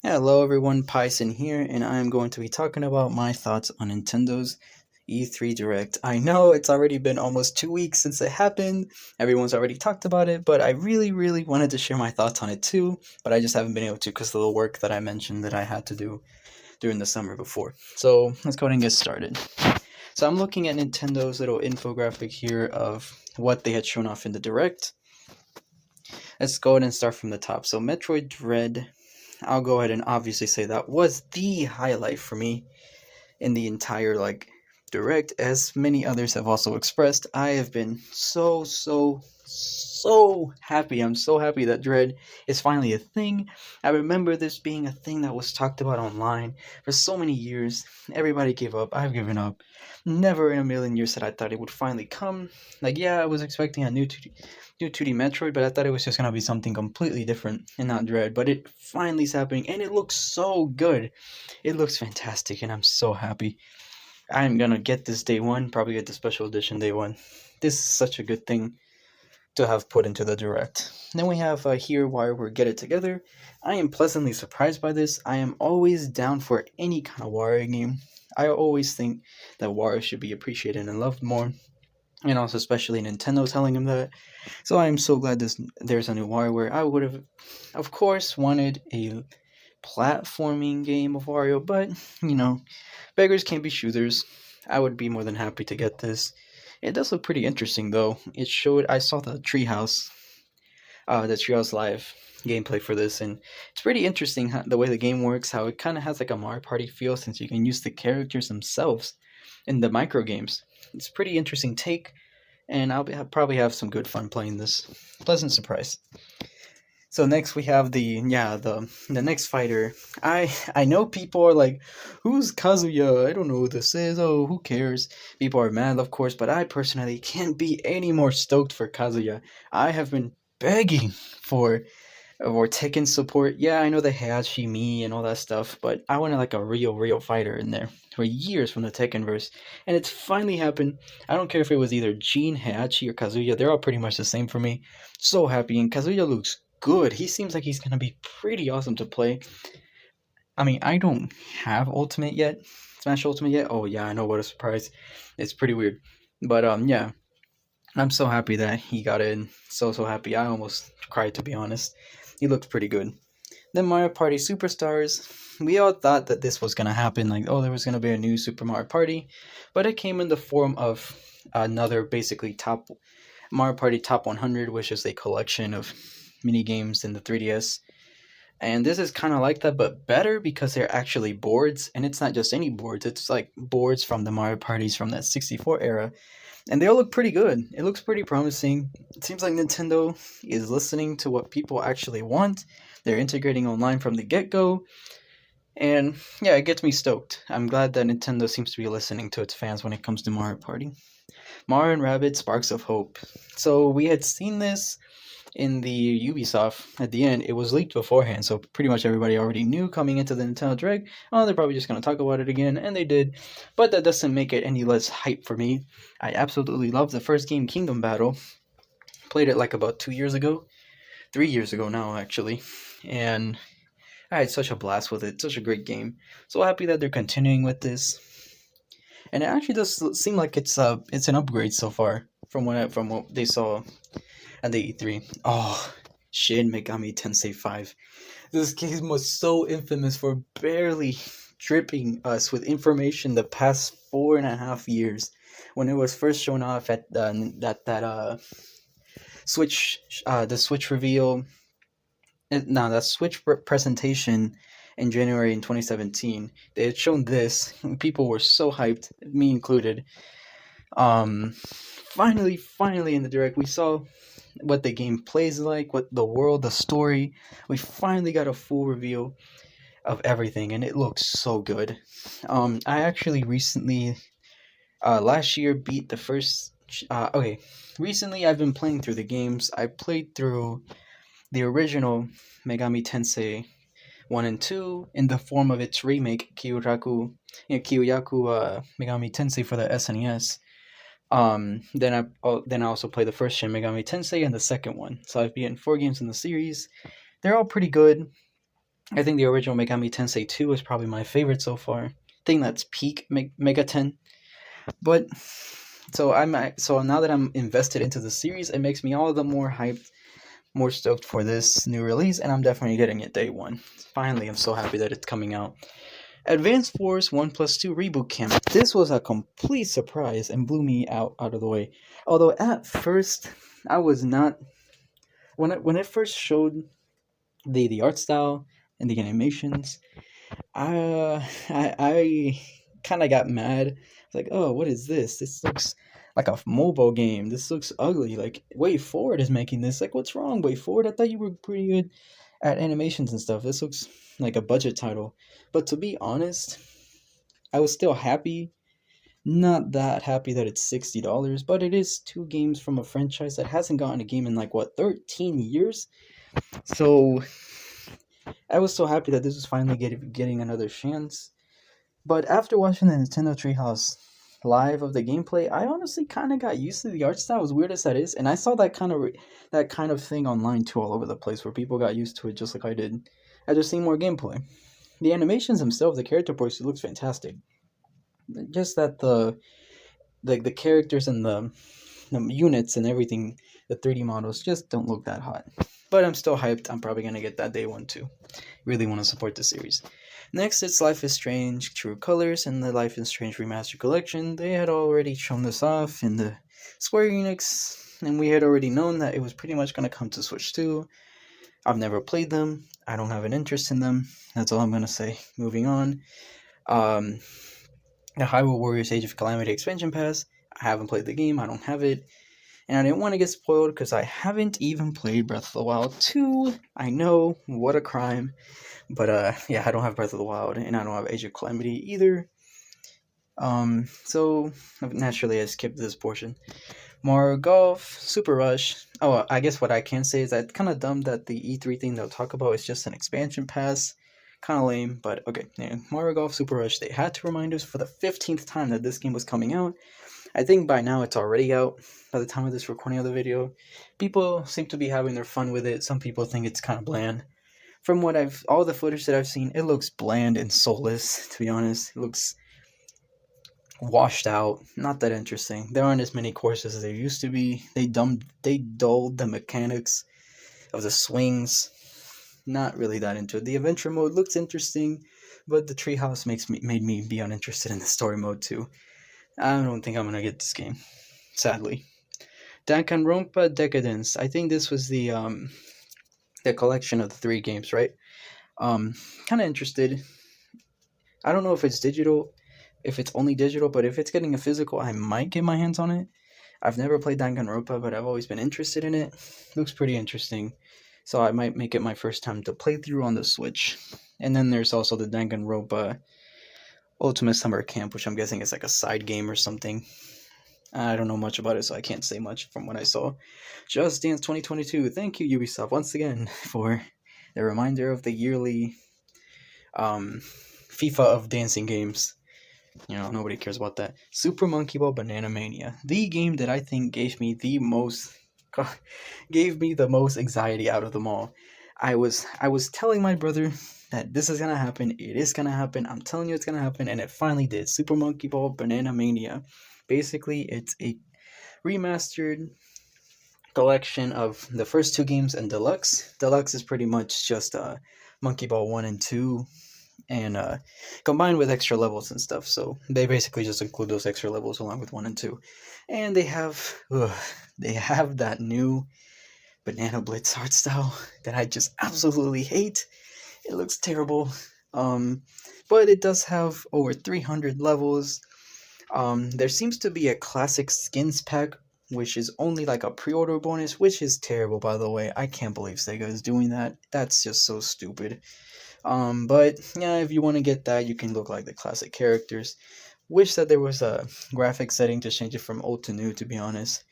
Hello everyone, Pyson here, and I am going to be talking about my thoughts on Nintendo's E3 Direct. I know it's already been almost 2 weeks since it happened, everyone's already talked about it, but I really wanted to share my thoughts on it too, but I just haven't been able to because of the work that I mentioned that I had to do during the summer before. So let's go ahead and get started. So I'm looking at Nintendo's little infographic here of what they had shown off in the Direct. Let's go ahead and start from the top. So Metroid Dread, I'll go ahead and obviously say that was the highlight for me in the entire direct, as many others have also expressed. I have been so happy. I'm so happy that Dread is finally a thing. I remember this being a thing that was talked about online for so many years. Everybody gave up. I've given up. Never in a million years that I thought it would finally come. Yeah, I was expecting a new 2D Metroid, but I thought it was just gonna be something completely different and not Dread. But it finally is happening, and it looks so good. It looks fantastic, and I'm so happy. I'm gonna get this day one, probably get the special edition day one. This is such a good thing to have put into the direct. Then we have here why we're Get It Together. I am pleasantly surprised by this. I am always down for any kind of Wario game. I always think that Wario should be appreciated and loved more, and also especially Nintendo telling him that. So I am so glad there's a new WarioWare. I would have, of course, wanted a platforming game of Wario, but beggars can't be choosers. I would be more than happy to get this. It does look pretty interesting though. I saw the Treehouse Live gameplay for this, and it's pretty interesting the way the game works. How it kind of has like a Mario Party feel since you can use the characters themselves in the micro games. It's a pretty interesting take, and probably have some good fun playing this. Pleasant surprise. So next we have the next fighter. I know people are like, who's Kazuya? I don't know who this is. Oh, who cares? People are mad, of course, but I personally can't be any more stoked for Kazuya. I have been begging for Tekken support. Yeah, I know the Heihachi Me and all that stuff, but I wanted like a real fighter in there for years from the Tekken verse, and it's finally happened. I don't care if it was either Jin, Heihachi, or Kazuya; they're all pretty much the same for me. So happy, and Kazuya looks good. He seems like he's gonna be pretty awesome to play. I mean, I don't have Ultimate yet, Smash Ultimate yet. Oh yeah, I know, what a surprise! It's pretty weird, but yeah. I'm so happy that he got in. So happy. I almost cried, to be honest. He looked pretty good. Then Mario Party Superstars. We all thought that this was gonna happen, like, oh, there was gonna be a new Super Mario Party, but it came in the form of another basically top Mario Party Top 100, which is a collection of mini games in the 3DS. And this is kind of like that, but better because they're actually boards, and it's not just any boards. It's like boards from the Mario parties from that 64 era, and they all look pretty good. It looks pretty promising. It seems like Nintendo is listening to what people actually want. They're integrating online from the get-go, and yeah, it gets me stoked. I'm glad that Nintendo seems to be listening to its fans when it comes to Mario Party. Mario and Rabbids Sparks of Hope. So we had seen this in the Ubisoft at the end. It was leaked beforehand, so pretty much everybody already knew coming into the Nintendo Direct. Oh, they're probably just going to talk about it again, and they did. But that doesn't make it any less hype for me. I absolutely love the first game, Kingdom Battle. Played it like about 2 years ago. 3 years ago now, actually. And I had such a blast with it. Such a great game. So happy that they're continuing with this. And it actually does seem like it's an upgrade so far from what they saw at the E3. Oh, Shin Megami Tensei 5. This game was so infamous for barely dripping us with information the past 4.5 years. When it was first shown off at Switch, the Switch reveal, that Switch presentation in January in 2017, they had shown this. People were so hyped, me included. Finally in the direct, we saw what the game plays like, what the world, the story. We finally got a full reveal of everything, and it looks so good. I actually recently, last year, beat the first. Okay, recently I've been playing through the games. I played through the original Megami Tensei 1 and 2 in the form of its remake, Kyoyaku Megami Tensei for the SNES. Then I also played the first Shin Megami Tensei and the second one. So I've beaten 4 games in the series. They're all pretty good. I think the original Megami Tensei 2 is probably my favorite so far. I think that's peak Mega 10. But so now that I'm invested into the series, it makes me all the more hyped, more stoked for this new release, and I'm definitely getting it day one. Finally, I'm so happy that it's coming out. Advance Wars 1 plus 2 Reboot Camp. This was a complete surprise and blew me out of the way. Although at first, I was not... When it first showed the art style and the animations, I kind of got mad. Like, oh, what is this? This looks like a mobile game. This looks ugly. Like, Way Forward is making this. Like, what's wrong, Way Forward? I thought you were pretty good at animations and stuff. This looks like a budget title. But to be honest, I was still happy. Not that happy that it's $60, but it is two games from a franchise that hasn't gotten a game in like, what, 13 years? So I was so happy that this was finally getting another chance. But after watching the Nintendo Treehouse live of the gameplay, I honestly kind of got used to the art style, as weird as that is. And I saw that kind of thing online too, all over the place, where people got used to it just like I did. I just seen more gameplay. The animations themselves, the character voice, looks fantastic. Just that the characters and the units and everything, the 3D models just don't look that hot. But I'm still hyped. I'm probably gonna get that day one too. Really want to support the series. Next, it's Life is Strange True Colors and the Life is Strange Remastered Collection. They had already shown this off in the Square Enix, and we had already known that it was pretty much gonna come to Switch 2. I've never played them. I don't have an interest in them. That's all I'm gonna say. Moving on. Um, the Hyrule Warriors Age of Calamity expansion pass. I haven't played the game. I don't have it. And I didn't want to get spoiled because I haven't even played Breath of the Wild 2. I know, what a crime. But yeah, I don't have Breath of the Wild, and I don't have Age of Calamity either. So naturally I skipped this portion. Mario Golf, Super Rush. Oh, I guess what I can say is that it's kind of dumb that the E3 thing they'll talk about is just an expansion pass. Kind of lame, but okay. Yeah, Mario Golf, Super Rush. They had to remind us for the 15th time that this game was coming out. I think by now it's already out by the time of this recording of the video. People seem to be having their fun with it. Some people think it's kind of bland. From all the footage that I've seen, it looks bland and soulless, to be honest. It looks washed out, not that interesting. There aren't as many courses as there used to be. They dulled the mechanics of the swings. Not really that into it. The adventure mode looks interesting, but the treehouse made me be uninterested in the story mode too. I don't think I'm gonna get this game, sadly. Danganronpa Decadence. I think this was the collection of the 3 games, right? Kind of interested. I don't know if it's digital, if it's only digital, but if it's getting a physical, I might get my hands on it. I've never played Danganronpa, but I've always been interested in it. Looks pretty interesting, so I might make it my first time to play through on the Switch. And then there's also the Danganronpa Ultimate Summer Camp, which I'm guessing is like a side game or something. I don't know much about it, so I can't say much from what I saw. Just Dance 2022. Thank you, Ubisoft, once again, for the reminder of the yearly FIFA of dancing games. You know, nobody cares about that. Super Monkey Ball Banana Mania. The game that I think gave me the most anxiety out of them all. I was telling my brother that this is gonna happen. It is gonna happen. I'm telling you it's gonna happen, and it finally did. Super Monkey Ball Banana Mania. Basically, it's a remastered collection of the first 2 games and Deluxe. Deluxe is pretty much just Monkey Ball 1 and 2, and combined with extra levels and stuff. So they basically just include those extra levels along with 1 and 2. And they have that new Banana Blitz art style that I just absolutely hate. It looks terrible. But it does have over 300 levels. There seems to be a classic skins pack, which is only like a pre-order bonus, which is terrible, by the way. I can't believe Sega is doing that. That's just so stupid. But yeah, if you want to get that, you can look like the classic characters. Wish that there was a graphic setting to change it from old to new, to be honest.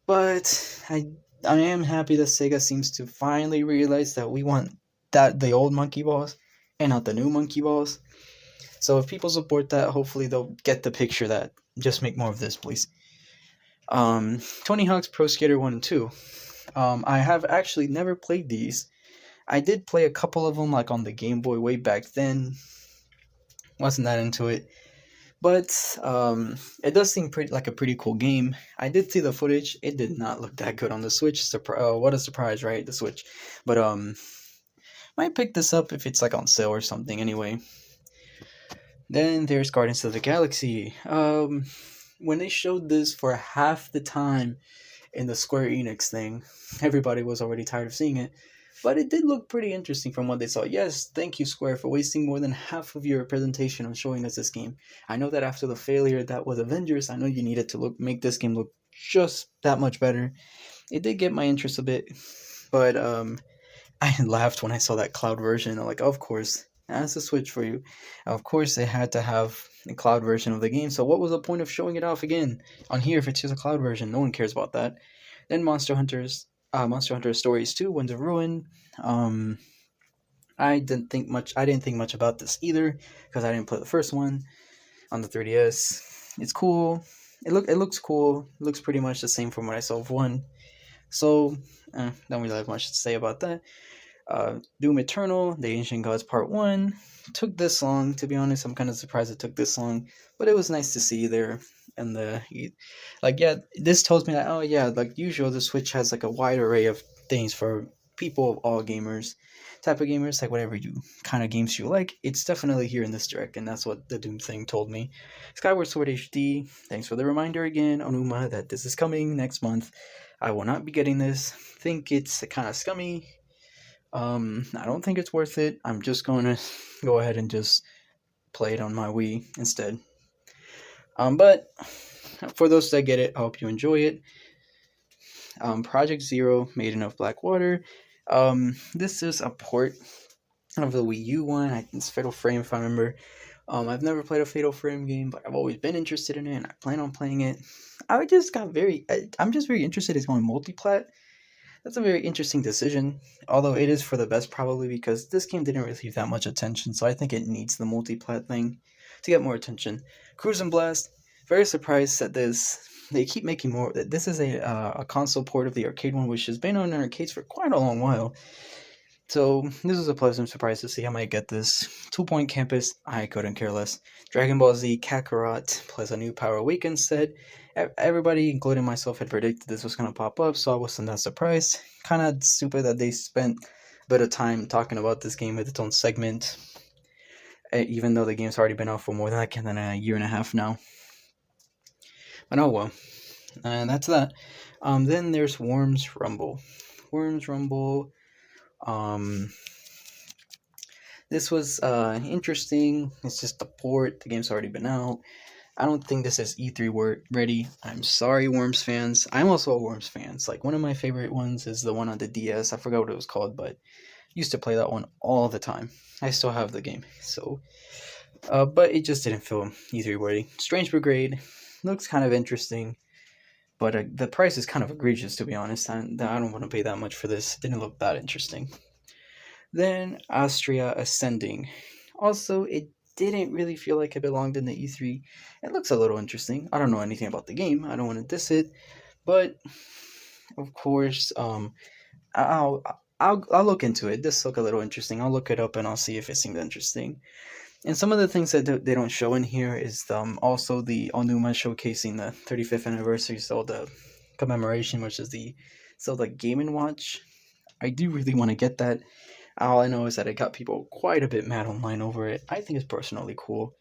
But I am happy that Sega seems to finally realize that we want the old Monkey Balls and not the new Monkey Balls. So if people support that, hopefully they'll get the picture that just make more of this, please. Tony Hawk's Pro Skater 1 and 2. I have actually never played these. I did play a couple of them like on the Game Boy way back then. Wasn't that into it, but it does seem pretty like a pretty cool game. I did see the footage. It did not look that good on the Switch. What a surprise, right? The Switch, but might pick this up if it's like on sale or something. Anyway, then there's Guardians of the Galaxy. When they showed this for half the time in the Square Enix thing, everybody was already tired of seeing it. But it did look pretty interesting from what they saw. Yes, thank you, Square, for wasting more than half of your presentation on showing us this game. I know that after the failure that was Avengers, I know you needed to make this game look just that much better. It did get my interest a bit, but I laughed when I saw that cloud version. I'm like, of course, that's a Switch for you. Of course, they had to have a cloud version of the game. So what was the point of showing it off again on here if it's just a cloud version? No one cares about that. Then Monster Hunter Stories 2, Winds of Ruin. Um, I didn't think much. I didn't think much about this either because I didn't play the first one on the 3DS. It's cool. It looks cool. It looks pretty much the same from what I saw of one. So don't really have much to say about that. Doom Eternal, The Ancient Gods Part 1 took this long. To be honest, I'm kind of surprised it took this long, but it was nice to see there. And this tells me that, oh yeah, like usual, the Switch has like a wide array of things for people of all type of gamers, like whatever you kind of games you like. It's definitely here in this direct, and that's what the Doom thing told me. Skyward Sword HD, thanks for the reminder again, Onuma, that this is coming next month. I will not be getting this. Think it's kind of scummy. I don't think it's worth it. I'm just going to go ahead and just play it on my Wii instead. But for those that get it, I hope you enjoy it. Project Zero, Maiden of Blackwater. This is a port of the Wii U one. I think it's Fatal Frame, if I remember. I've never played a Fatal Frame game, but I've always been interested in it, and I plan on playing it. I'm just very interested in going multiplat. That's a very interesting decision, although it is for the best probably because this game didn't receive that much attention, so I think it needs the multiplat thing to get more attention. Cruise and Blast, very surprised that they keep making more. This is a console port of the arcade one, which has been on arcades for quite a long while. So this is a pleasant surprise to see I might get this. 2 Point Campus, I couldn't care less. Dragon Ball Z Kakarot plus a new Power Awakened set. Everybody, including myself, had predicted this was going to pop up, so I wasn't that surprised. Kind of stupid that they spent a bit of time talking about this game with its own segment, even though the game's already been out for more than a year and a half now. But oh well. And that's that. Then there's Worms Rumble. Worms Rumble. This was interesting. It's just the port. The game's already been out. I don't think this is E3 ready. I'm sorry, Worms fans. I'm also a Worms fan. It's like one of my favorite ones is the one on the DS. I forgot what it was called, but used to play that one all the time. I still have the game. So, but it just didn't feel E3 ready. Strange Brigade looks kind of interesting, but the price is kind of egregious, to be honest. I don't want to pay that much for this. It didn't look that interesting. Then Astria Ascending. Also, it didn't really feel like it belonged in the E3. It looks a little interesting. I don't know anything about the game. I don't want to diss it, but of course, I'll look into it. This look a little interesting. I'll look it up and I'll see if it seems interesting. And some of the things that they don't show in here is also the Onuma showcasing the 35th anniversary Zelda commemoration, which is the Zelda Game & Watch. I do really want to get that. All I know is that it got people quite a bit mad online over it. I think it's personally cool.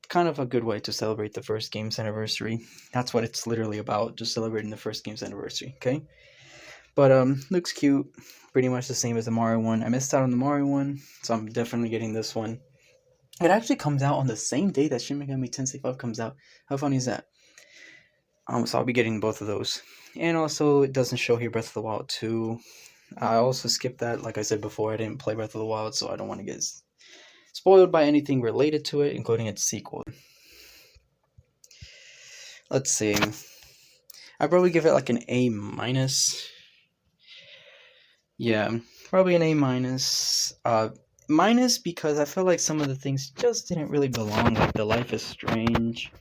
Kind of a good way to celebrate the first game's anniversary. That's what it's literally about, just celebrating the first game's anniversary, okay? But looks cute. Pretty much the same as the Mario one. I missed out on the Mario one, so I'm definitely getting this one. It actually comes out on the same day that Shin Megami Tensei 5 comes out. How funny is that? So I'll be getting both of those. And also, it doesn't show here Breath of the Wild 2. I also skipped that. Like I said before, I didn't play Breath of the Wild, so I don't want to get spoiled by anything related to it, including its sequel. Let's see. I'd probably give it like an A minus. Yeah, probably an A minus. Minus because I feel like some of the things just didn't really belong, like the Life is Strange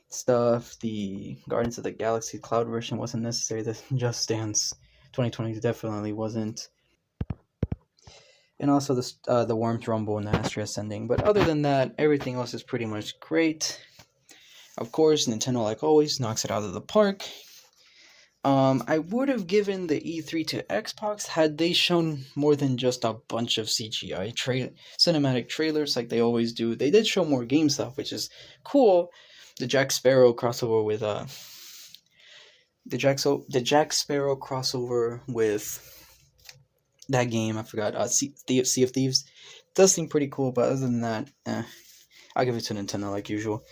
stuff, the Guardians of the Galaxy Cloud version wasn't necessary, the Just Dance 2020 definitely wasn't. and also the Warmth Rumble and the Astria Ascending. But other than that, everything else is pretty much great. Of course, Nintendo, like always, knocks it out of the park. I would have given the E3 to Xbox had they shown more than just a bunch of CGI cinematic trailers like they always do. They did show more game stuff, which is cool. The Jack Sparrow crossover with the Jack Sparrow crossover with that game, I forgot, Sea of Thieves, does seem pretty cool. But other than that, I'll give it to Nintendo like usual.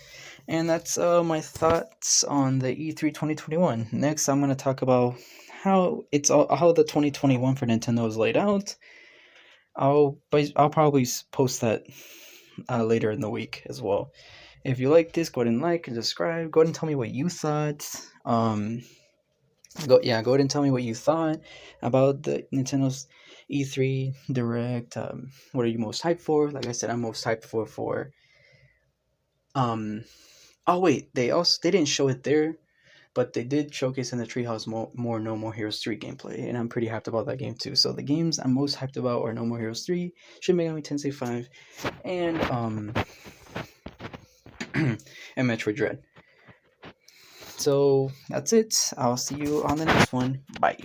And that's my thoughts on the E3 2021. Next, I'm going to talk about how how the 2021 for Nintendo is laid out. I'll probably post that later in the week as well. If you like this, go ahead and like and subscribe. Go ahead and tell me what you thought. Go ahead and tell me what you thought about the Nintendo's E3 Direct. What are you most hyped for? Like I said, I'm most hyped for oh wait, they didn't show it there, but they did showcase in the Treehouse more No More Heroes 3 gameplay, and I'm pretty hyped about that game too. So the games I'm most hyped about are No More Heroes 3, Shin Megami Tensei 5, and and Metroid Dread. So that's it. I'll see you on the next one. Bye.